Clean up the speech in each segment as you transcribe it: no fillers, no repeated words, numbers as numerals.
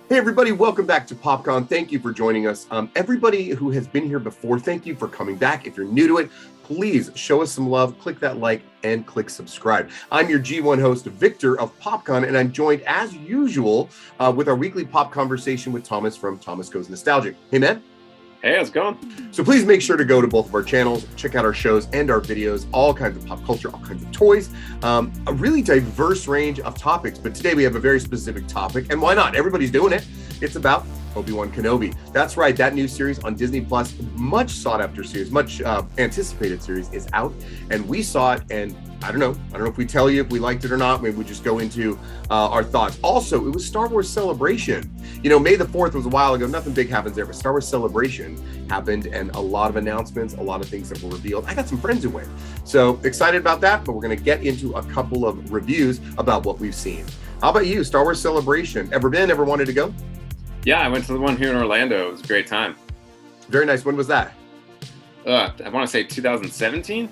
Hey everybody, welcome back to PopCon. Thank you for joining us. Everybody who has been here before, thank you for coming back. If you're new to it, please show us some love, click that like, and click subscribe. I'm your G1 host, Victor of PopCon, and I'm joined as usual with our weekly pop conversation with Thomas from Thomas Goes Nostalgic. Hey man. Hey, how's it going? So please make sure to go to both of our channels, check out our shows and our videos, all kinds of pop culture, all kinds of toys, a really diverse range of topics. But today we have a very specific topic, and why not? Everybody's doing it. It's about Obi Wan Kenobi. That's right, that new series on Disney Plus, much sought after series, much anticipated series is out, and we saw it, and I don't know if we tell you if we liked it or not. Maybe we just go into our thoughts. Also, it was Star Wars Celebration. You know, May the 4th was a while ago. Nothing big happens there, but Star Wars Celebration happened, and a lot of announcements, a lot of things that were revealed. I got some friends who went. So excited about that, but we're going to get into a couple of reviews about what we've seen. How about you, Star Wars Celebration? Ever been, ever wanted to go? Yeah, I went to the one here in Orlando. It was a great time. Very nice. When was that? I want to say 2017.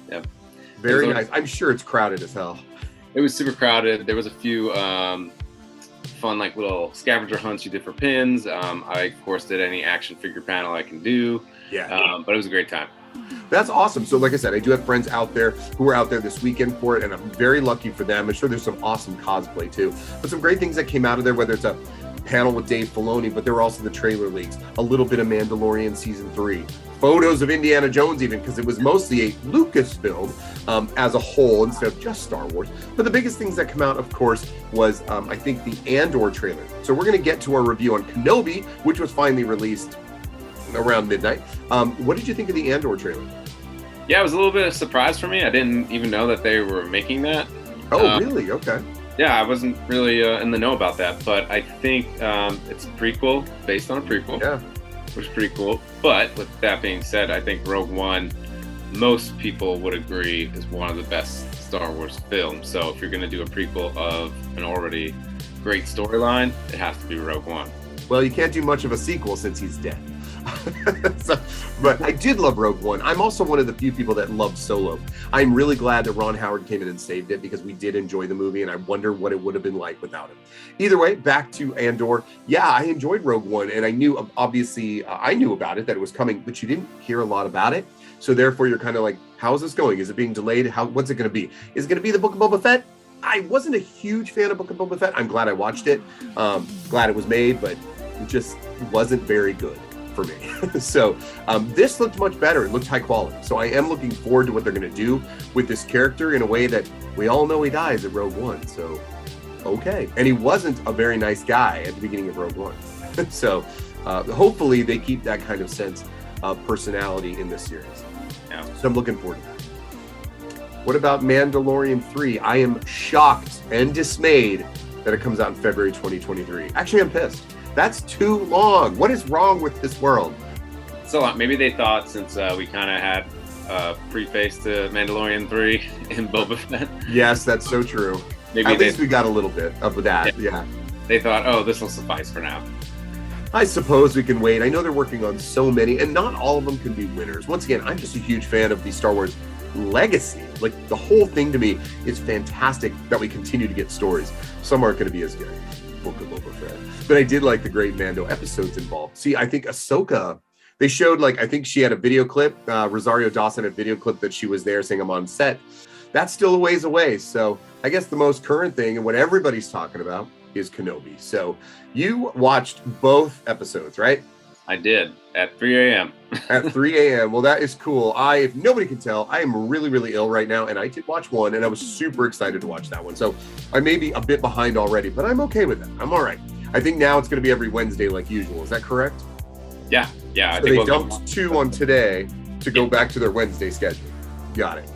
Yeah. Very nice. I'm sure it's crowded as hell. It was super crowded. There was a few fun, like little scavenger hunts you did for pins. I, of course, did any action figure panel I can do. Yeah. But it was a great time. That's awesome. So like I said, I do have friends out there who are out there this weekend for it, and I'm very lucky for them. I'm sure there's some awesome cosplay too, but some great things that came out of there, whether it's a panel with Dave Filoni, but there were also the trailer leaks, a little bit of Mandalorian season 3, photos of Indiana Jones even, because it was mostly a Lucasfilm as a whole instead of just Star Wars. But the biggest things that come out, of course, was I think the Andor trailer. So we're going to get to our review on Kenobi, which was finally released around midnight. What did you think of the Andor trailer? Yeah, it was a little bit of a surprise for me. I didn't even know that they were making that. Oh, really? Okay. Yeah, I wasn't really in the know about that, but I think it's a prequel based on a prequel. Yeah. Which is pretty cool. But with that being said, I think Rogue One, most people would agree, is one of the best Star Wars films. So if you're going to do a prequel of an already great storyline, it has to be Rogue One. Well, you can't do much of a sequel since he's dead. But I did love Rogue One. I'm also one of the few people that loved Solo. I'm really glad that Ron Howard came in and saved it, because we did enjoy the movie, and I wonder what it would have been like without him. Either way, back to Andor. Yeah, I enjoyed Rogue One, and I knew, obviously, I knew about it, that it was coming, but you didn't hear a lot about it. So therefore, you're kind of like, how is this going? Is it being delayed? What's it going to be? Is it going to be the Book of Boba Fett? I wasn't a huge fan of Book of Boba Fett. I'm glad I watched it. Glad it was made, but it just wasn't very good for me. So this looked much better. It looked high quality. So I am looking forward to what they're going to do with this character in a way that we all know he dies at Rogue One. So, okay. And he wasn't a very nice guy at the beginning of Rogue One. So hopefully they keep that kind of sense of personality in this series. Yeah. So I'm looking forward to that. What about Mandalorian 3? I am shocked and dismayed that it comes out in February 2023. Actually, I'm pissed. That's too long. What is wrong with this world? So maybe they thought, since we kind of had preface to Mandalorian 3 in Boba Fett. Yes, that's so true. Maybe at least we got a little bit of that. Yeah. They thought, oh, this will suffice for now. I suppose we can wait. I know they're working on so many, and not all of them can be winners. Once again, I'm just a huge fan of the Star Wars legacy. Like, the whole thing to me is fantastic that we continue to get stories. Some aren't going to be as good. Book of Boba Fett. But I did like the great Mando episodes involved. See, I think Ahsoka, they showed, like, I think she had a video clip, Rosario Dawson had a video clip that she was there saying I'm on set. That's still a ways away. So I guess the most current thing and what everybody's talking about is Kenobi. So you watched both episodes, right? I did, at 3 a.m. At 3 a.m. Well, that is cool. If nobody can tell, I am really, really ill right now, and I did watch one, and I was super excited to watch that one. So I may be a bit behind already, but I'm okay with it. I'm all right. I think now it's going to be every Wednesday like usual. Is that correct? Yeah. So they dumped 2 on today to go back to their Wednesday schedule. Got it.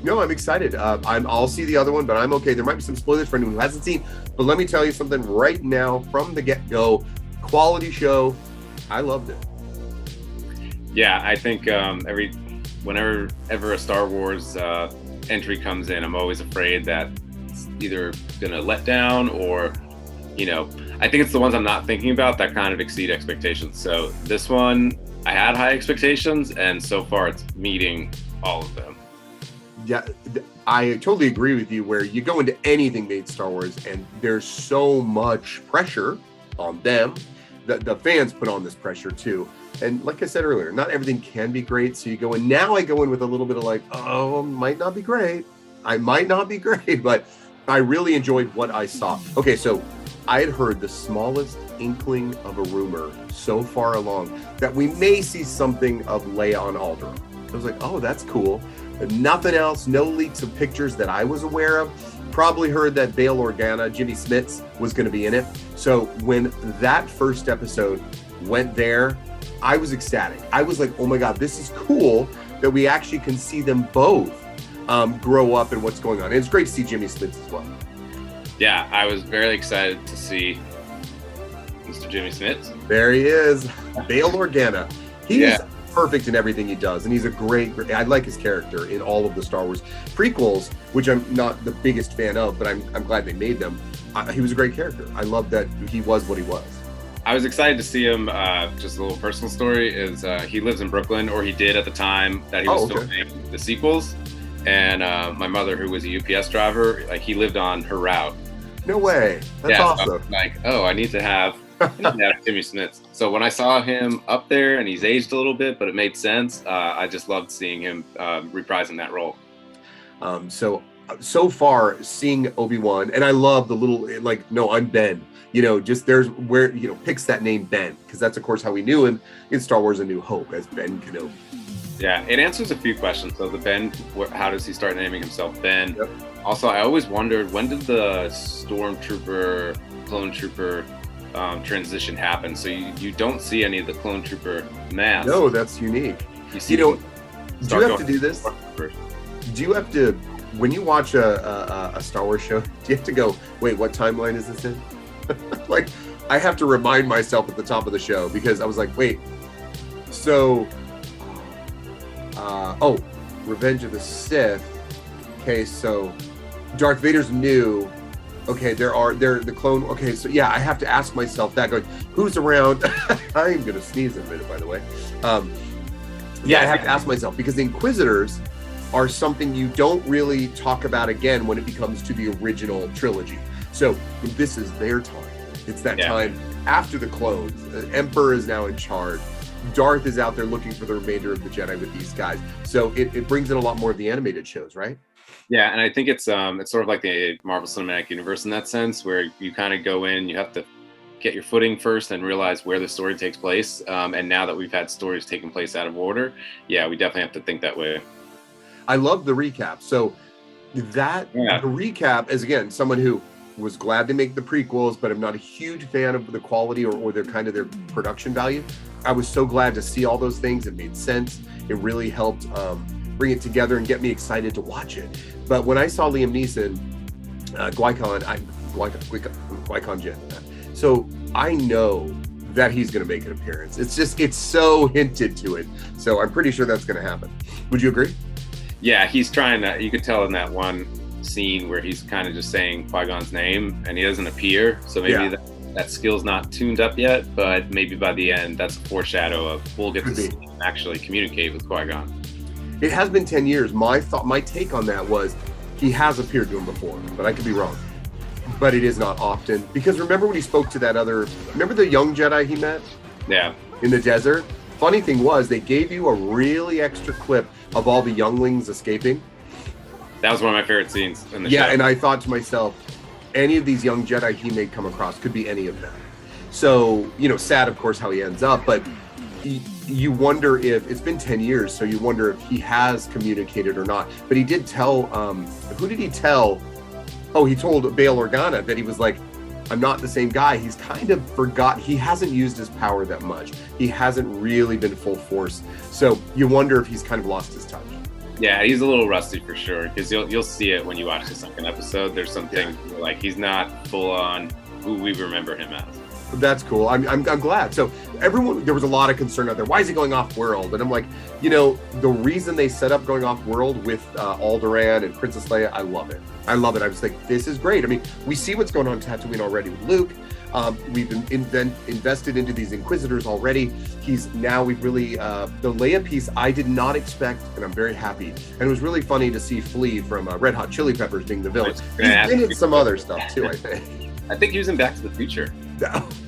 No, I'm excited. I'll see the other one, but I'm okay. There might be some spoilers for anyone who hasn't seen, but let me tell you something right now from the get-go. Quality show. I loved it. Yeah, I think whenever a Star Wars entry comes in, I'm always afraid that it's either going to let down or, I think it's the ones I'm not thinking about that kind of exceed expectations. So this one, I had high expectations, and so far it's meeting all of them. Yeah, I totally agree with you, where you go into anything made Star Wars and there's so much pressure on them. The fans put on this pressure too. And like I said earlier, not everything can be great. So you go in, now I go in with a little bit of like, oh, might not be great. I might not be great, but I really enjoyed what I saw. Okay, so I had heard the smallest inkling of a rumor so far along that we may see something of Leia on Alderaan. I was like, oh, that's cool. But nothing else, no leaks of pictures that I was aware of. Probably heard that Bail Organa, Jimmy Smits, was going to be in it. So when that first episode went there, I was ecstatic. I was like, oh my God, this is cool that we actually can see them both grow up and what's going on. And it's great to see Jimmy Smits as well. Yeah, I was very excited to see Mr. Jimmy Smits. There he is, Bail Organa. He's perfect in everything he does, and he's a great. I like his character in all of the Star Wars prequels, which I'm not the biggest fan of, but I'm glad they made them. He was a great character. I love that he was what he was. I was excited to see him. Just a little personal story is he lives in Brooklyn, or he did at the time that he was filming the sequels. And my mother, who was a UPS driver, like he lived on her route. No way. That's awesome. So like, oh, I need to have Jimmy Smits. So when I saw him up there, and he's aged a little bit, but it made sense. I just loved seeing him reprising that role. So far, seeing Obi-Wan, and I love the little, like, no, I'm Ben. You know, just there's where, you know, picks that name Ben, because that's, of course, how we knew him in Star Wars A New Hope as Ben Kenobi. Yeah, it answers a few questions. So the Ben, how does he start naming himself Ben? Yep. Also, I always wondered, when did the Stormtrooper, Clone Trooper transition happen? So you don't see any of the Clone Trooper masks. No, that's unique. You know, do you have to do this? Do you have to, when you watch a Star Wars show, do you have to go, wait, what timeline is this in? Like, I have to remind myself at the top of the show, because I was like, wait, so, Revenge of the Sith. Okay, so Darth Vader's new. Okay, they're the clone. Okay, so yeah, I have to ask myself that, going, who's around? I'm gonna sneeze in a minute, by the way. I have to ask myself, because the Inquisitors are something you don't really talk about again when it becomes to the original trilogy. So this is their time. It's that time after the clones. The Emperor is now in charge. Darth is out there looking for the remainder of the Jedi with these guys. So it brings in a lot more of the animated shows, right? Yeah, and I think it's sort of like the Marvel Cinematic Universe in that sense, where you kind of go in, you have to get your footing first and realize where the story takes place. And now that we've had stories taking place out of order, we definitely have to think that way. I love the recap. So the recap is, again, someone who was glad to make the prequels, but I'm not a huge fan of the quality or their production value. I was so glad to see all those things. It made sense. It really helped bring it together and get me excited to watch it. But when I saw Liam Neeson, Qui-Gon Jinn, so I know that he's going to make an appearance. It's so hinted to it. So I'm pretty sure that's going to happen. Would you agree? Yeah, he's trying to. You could tell in that one scene where he's kind of just saying Qui-Gon's name and he doesn't appear. So maybe that skill's not tuned up yet, but maybe by the end, that's a foreshadow of we'll get to see him actually communicate with Qui-Gon. It has been 10 years. My take on that was he has appeared to him before, but I could be wrong. But it is not often, because remember when he spoke to remember the young Jedi he met? Yeah. In the desert? Funny thing was, they gave you a really extra clip of all the younglings escaping. That was one of my favorite scenes in the show. Yeah, and I thought to myself, any of these young Jedi he may come across could be any of them. So, sad, of course, how he ends up, but you wonder if, it's been 10 years, so you wonder if he has communicated or not. But he did tell, who did he tell? Oh, he told Bail Organa that he was like, I'm not the same guy. He's kind of forgot. He hasn't used his power that much. He hasn't really been full force. So you wonder if he's kind of lost his touch. Yeah, he's a little rusty for sure, because you'll see it when you watch the second episode. There's something like he's not full on who we remember him as. That's cool. I'm glad. So there was a lot of concern out there. Why is he going off world? And I'm like, the reason they set up going off world with Alderaan and Princess Leia, I love it. I was like, this is great. I mean, we see what's going on in Tatooine already with Luke. We've been invested into these Inquisitors already. We've really, the Leia piece I did not expect, and I'm very happy. And it was really funny to see Flea from Red Hot Chili Peppers being the villain. He's been in some other stuff too, I think. I think he was in Back to the Future.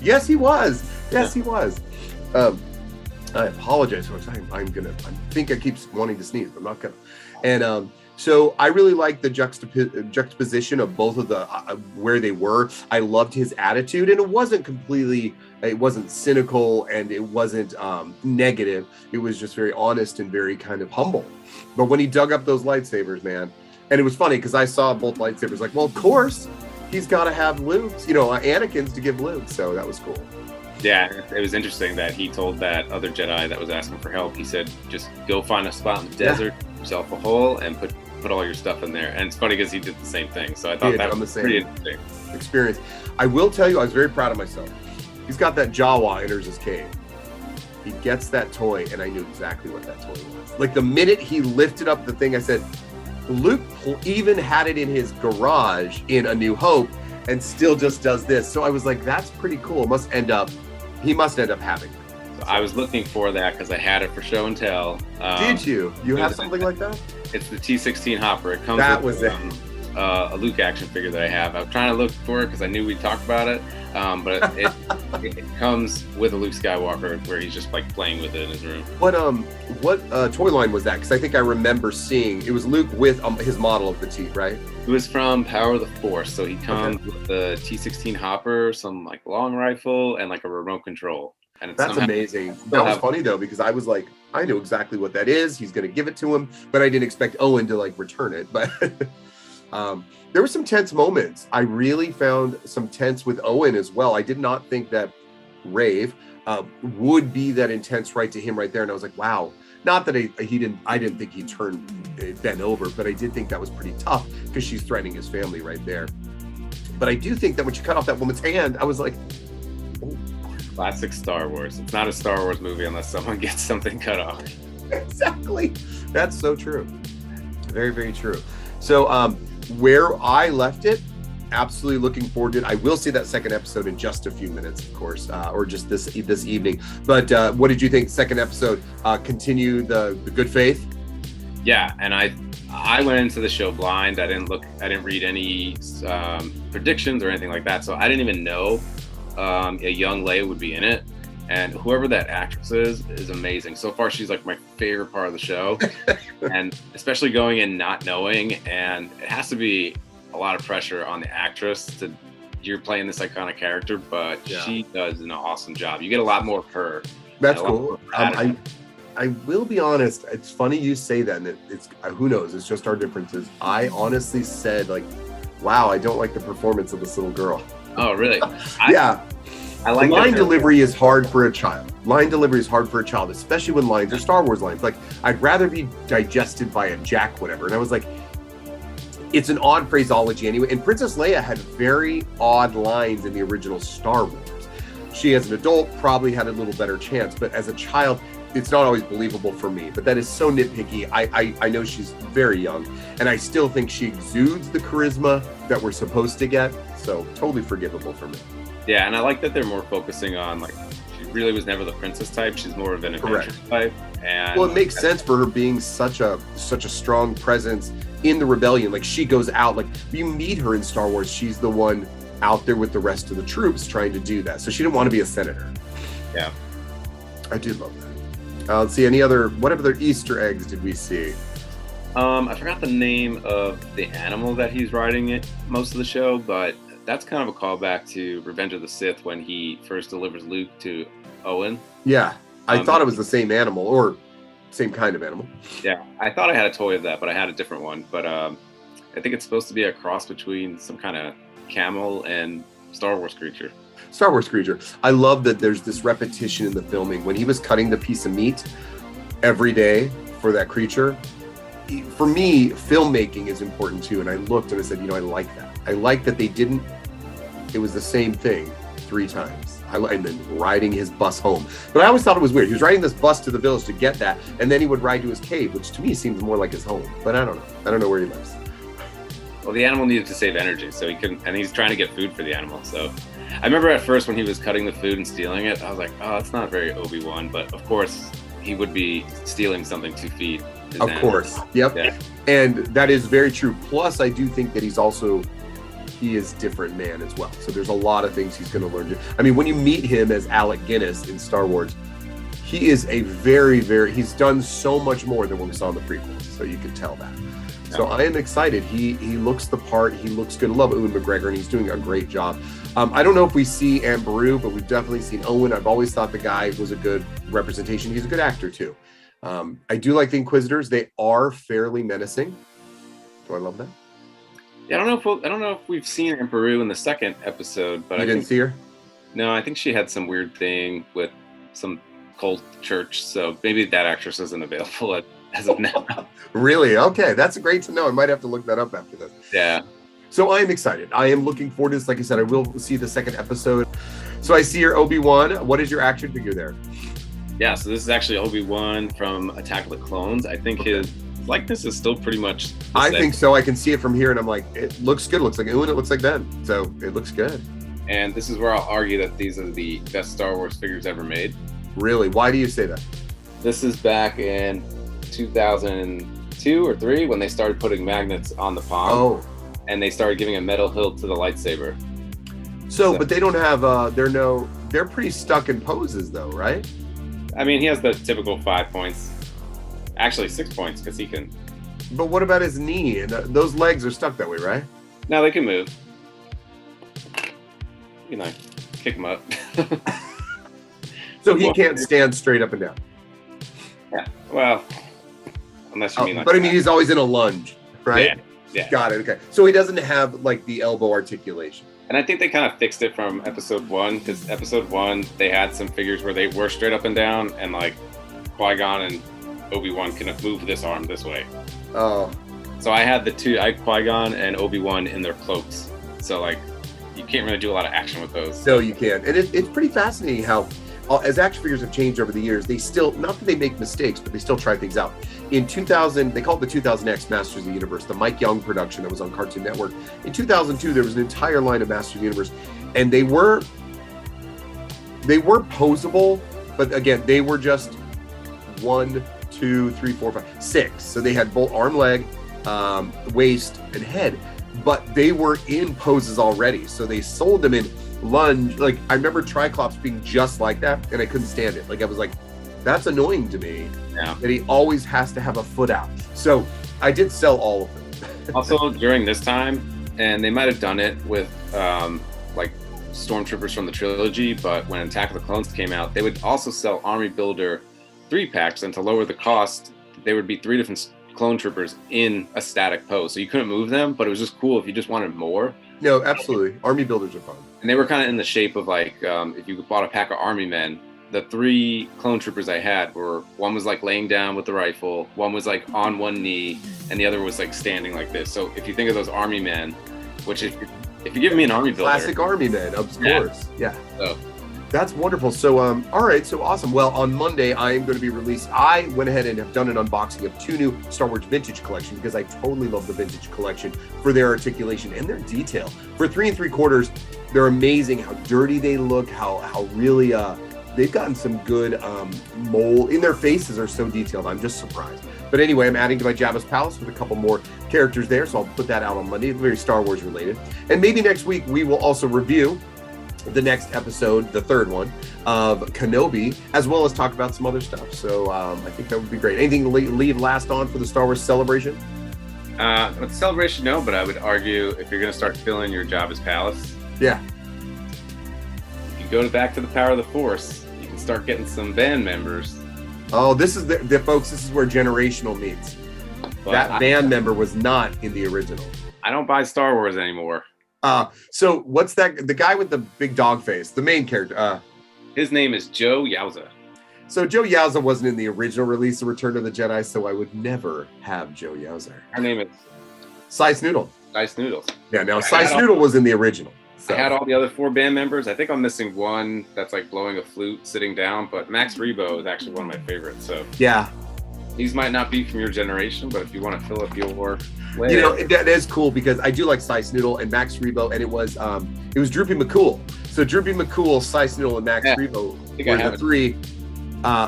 Yes, he was. Yes, he was. I apologize, folks. I think I keep wanting to sneeze, but I'm not gonna. And so I really like the juxtaposition of both of the where they were. I loved his attitude, and it wasn't cynical, and it wasn't negative. It was just very honest and very kind of humble. But when he dug up those lightsabers, man, and it was funny because I saw both lightsabers, like, well, of course he's got to have Luke's, Anakin's to give Luke. So that was cool. Yeah, it was interesting that he told that other Jedi that was asking for help. He said, "Just go find a spot in the desert, yourself a hole, and put all your stuff in there." And it's funny because he did the same thing. So I thought that was pretty interesting experience. I will tell you, I was very proud of myself. He's got that Jawa enters his cave. He gets that toy, and I knew exactly what that toy was. Like the minute he lifted up the thing, I said, Luke even had it in his garage in A New Hope, and still just does this. So I was like, that's pretty cool. He must end up having it. So I was looking for that because I had it for show and tell. Did you? You have something like that? It's the T-16 Hopper. It comes with a Luke action figure that I have. I'm trying to look for it because I knew we'd talk about it. But it comes with a Luke Skywalker where he's just like playing with it in his room. What toy line was that? Because I think I remember seeing it was Luke with his model of the T, right? It was from Power of the Force. So he comes with the T-16 Hopper, some like long rifle, and like a remote control. And that's amazing. That was funny though, because I was like, I knew exactly what that is. He's going to give it to him, but I didn't expect Owen to like return it. But there were some tense moments. I really found some tense with Owen as well. I did not think that Rave would be that intense right to him right there. And I was like, wow. Not that I didn't think he'd turn Ben over, but I did think that was pretty tough because she's threatening his family right there. But I do think that when she cut off that woman's hand, I was like, oh. Classic Star Wars. It's not a Star Wars movie unless someone gets something cut off. Exactly. That's so true. Very, very true. So where I left it, absolutely looking forward to it. I will see that second episode in just a few minutes, of course, or just this evening. But what did you think? Second episode, continue the good faith? Yeah, and I went into the show blind. I didn't read any predictions or anything like that, so I didn't even know a young Leia would be in it. And whoever that actress is amazing. So far, she's like my favorite part of the show, and especially going in not knowing, and it has to be a lot of pressure on the actress you're playing this iconic character, but she does an awesome job. You get a lot more of her. That's cool. I will be honest. It's funny you say that, and it's who knows? It's just our differences. I honestly said like, wow, I don't like the performance of this little girl. Oh, really? I like line delivery is hard for a child. Line delivery is hard for a child, especially when lines are Star Wars lines. Like, I'd rather be digested by a jack, whatever. And I was like, it's an odd phraseology anyway. And Princess Leia had very odd lines in the original Star Wars. She, as an adult, probably had a little better chance. But as a child, it's not always believable for me. But that is so nitpicky. I know she's very young. And I still think she exudes the charisma that we're supposed to get. So totally forgivable for me. Yeah, and I like that they're more focusing on, like, she really was never the princess type. She's more of an adventure type. And well, it makes sense for her being such a strong presence in the rebellion. Like, she goes out, like, you meet her in Star Wars, she's the one out there with the rest of the troops trying to do that. So she didn't want to be a senator. Yeah. I do love that. Let's see, what other Easter eggs did we see? I forgot the name of the animal that he's riding it most of the show, but that's kind of a callback to Revenge of the Sith when he first delivers Luke to Owen. Yeah, I thought it was the same animal or same kind of animal. Yeah, I thought I had a toy of that, but I had a different one. But I think it's supposed to be a cross between some kind of camel and Star Wars creature. Star Wars creature. I love that there's this repetition in the filming. When he was cutting the piece of meat every day for that creature, for me, filmmaking is important too. And I looked and I said, I like that. I like that it was the same thing 3 times. And then riding his bus home. But I always thought it was weird. He was riding this bus to the village to get that, and then he would ride to his cave, which to me seems more like his home. But I don't know. I don't know where he lives. Well, the animal needed to save energy, so he couldn't, and he's trying to get food for the animal. So I remember at first when he was cutting the food and stealing it, I was like, oh, that's not very Obi Wan. But of course, he would be stealing something to feed his animal. Course. Yep. Yeah. And that is very true. Plus, I do think that he's also he is different man as well. So there's a lot of things he's going to learn. I mean, when you meet him as Alec Guinness in Star Wars, he is a he's done so much more than what we saw in the prequels. So you can tell that. So I am excited. He looks the part. He looks good. I love Ewan McGregor, and he's doing a great job. I don't know if we see Aunt Beru, but we've definitely seen Owen. I've always thought the guy was a good representation. He's a good actor too. I do like the Inquisitors. They are fairly menacing. Do I love that? Yeah, I don't know if we've seen Aunt Beru in the second episode, but I didn't see her. No, I think she had some weird thing with some cult church, so maybe that actress isn't available as of now. Really? Okay, that's great to know. I might have to look that up after this. Yeah. So I am excited. I am looking forward to this. Like I said, I will see the second episode. So I see your Obi-Wan. What is your action figure there? Yeah, so this is actually Obi-Wan from Attack of the Clones. I think his likeness is still pretty much the I same. think so. I can see it from here, and I'm like, it looks good. It looks like Ewan. It looks like Ben. So it looks good. And this is where I'll argue that these are the best Star Wars figures ever made. Really? Why do you say that? This is back in 2002 or 3 when they started putting magnets on the palm. Oh. And they started giving a metal hilt to the lightsaber. So, but they don't have, they're pretty stuck in poses though, right? I mean, he has the typical 5 points. Actually, 6 points, because he can. But what about his knee? And those legs are stuck that way, right? No, they can move. You know, kick him up. So he can't stand straight up and down. Yeah, well, unless you mean like but I mean, he's always in a lunge, right? Yeah. Yeah. Got it. Okay. So he doesn't have like the elbow articulation. And I think they kind of fixed it from episode 1, because episode 1, they had some figures where they were straight up and down, and like Qui-Gon and Obi-Wan can move this arm this way. Oh. So I had Qui-Gon and Obi-Wan in their cloaks. So like, you can't really do a lot of action with those. No, you can't. And it's pretty fascinating how, as action figures have changed over the years, they still, not that they make mistakes, but they still try things out. In 2000, they called it the 2000X Masters of the Universe, the Mike Young production that was on Cartoon Network. In 2002, there was an entire line of Masters of the Universe, and they were posable, but again, they were just 1, 2, 3, 4, 5, 6. So they had both arm, leg, waist, and head, but they were in poses already. So they sold them in lunge. Like, I remember Triclops being just like that, and I couldn't stand it. Like, I was like, that's annoying to me. Yeah. That he always has to have a foot out. So I did sell all of them. Also, during this time, and they might have done it with like stormtroopers from the trilogy, but when Attack of the Clones came out, they would also sell Army Builder 3-packs, and to lower the cost, there would be 3 different clone troopers in a static pose. So you couldn't move them, but it was just cool if you just wanted more. No, absolutely. Army builders are fun. And they were kind of in the shape of like, if you bought a pack of Army Men, the 3 clone troopers I had were, one was like laying down with the rifle, one was like on one knee, and the other was like standing like this. So if you think of those Army Men, which if you give me an Army Builder. Classic Army Men, of course. Yeah. So that's wonderful. So, all right, so awesome. Well, on Monday, I am going to be released. I went ahead and have done an unboxing of 2 new Star Wars Vintage Collection because I totally love the Vintage Collection for their articulation and their detail. For 3 3/4, they're amazing. How dirty they look. How really they've gotten some good mold in their faces are so detailed. I'm just surprised. But anyway, I'm adding to my Jabba's Palace with a couple more characters there, so I'll put that out on Monday. It's very Star Wars related. And maybe next week we will also review the next episode, the 3rd one, of Kenobi, as well as talk about some other stuff. So I think that would be great. Anything to leave last on for the Star Wars celebration? With the celebration, no, but I would argue if you're going to start filling your Jabba's Palace, yeah, you go back to the Power of the Force, you can start getting some band members. Oh, this is the folks, this is where generational meets. But that band member was not in the original. I don't buy Star Wars anymore. So what's that? The guy with the big dog face, the main character. His name is Joe Yowza. So Joe Yowza wasn't in the original release of Return of the Jedi, so I would never have Joe Yowza. Her name is Cy Snoodle. Cy Snoodles. Yeah, now Cy Snoodle was in the original. So. I had all the other 4 band members. I think I'm missing one that's like blowing a flute, sitting down. But Max Rebo is actually one of my favorites. So yeah, these might not be from your generation, but if you want to fill up your layer. You know, that is cool because I do like Cy Snoodle and Max Rebo, and it was Droopy McCool. So Droopy McCool, Cy Snoodle, and Max Rebo were the 3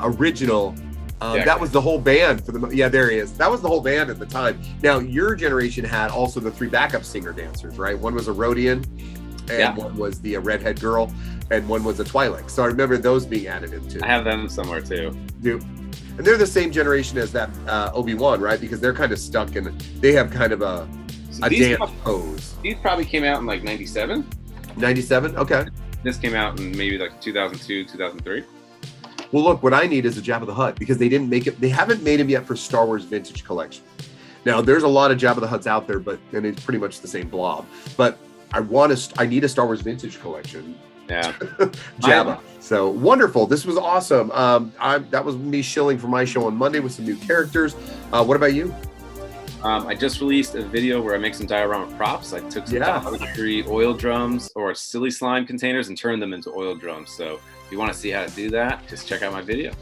original That was the whole band for the. Yeah, there he is. That was the whole band at the time. Now your generation had also the 3 backup singer dancers, right? One was a Rhodian, and one was the redhead girl, and one was a Twi'lek. So I remember those being added into. I have them somewhere too. And they're the same generation as that Obi Wan, right? Because they're kind of stuck in. They have kind of a dance pose. These probably came out in like 97. 97. Okay. This came out in maybe like 2002, 2003. Well, look, what I need is a Jabba the Hutt because they didn't make it. They haven't made him yet for Star Wars Vintage Collection. Now, there's a lot of Jabba the Hutts out there, and it's pretty much the same blob. But I need a Star Wars Vintage Collection. Yeah. Jabba. So wonderful. This was awesome. That was me shilling for my show on Monday with some new characters. What about you? I just released a video where I make some diorama props. I took some Dollar Tree oil drums or silly slime containers and turned them into oil drums. So if you want to see how to do that, just check out my video.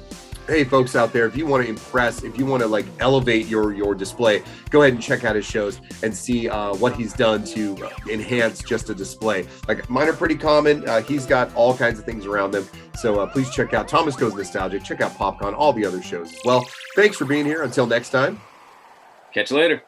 Hey, folks out there, if you want to impress, if you want to like elevate your display, go ahead and check out his shows and see what he's done to enhance just a display. Like mine are pretty common. He's got all kinds of things around them. So please check out Thomas Goes Nostalgic. Check out PopCon, all the other shows as well. Thanks for being here. Until next time. Catch you later.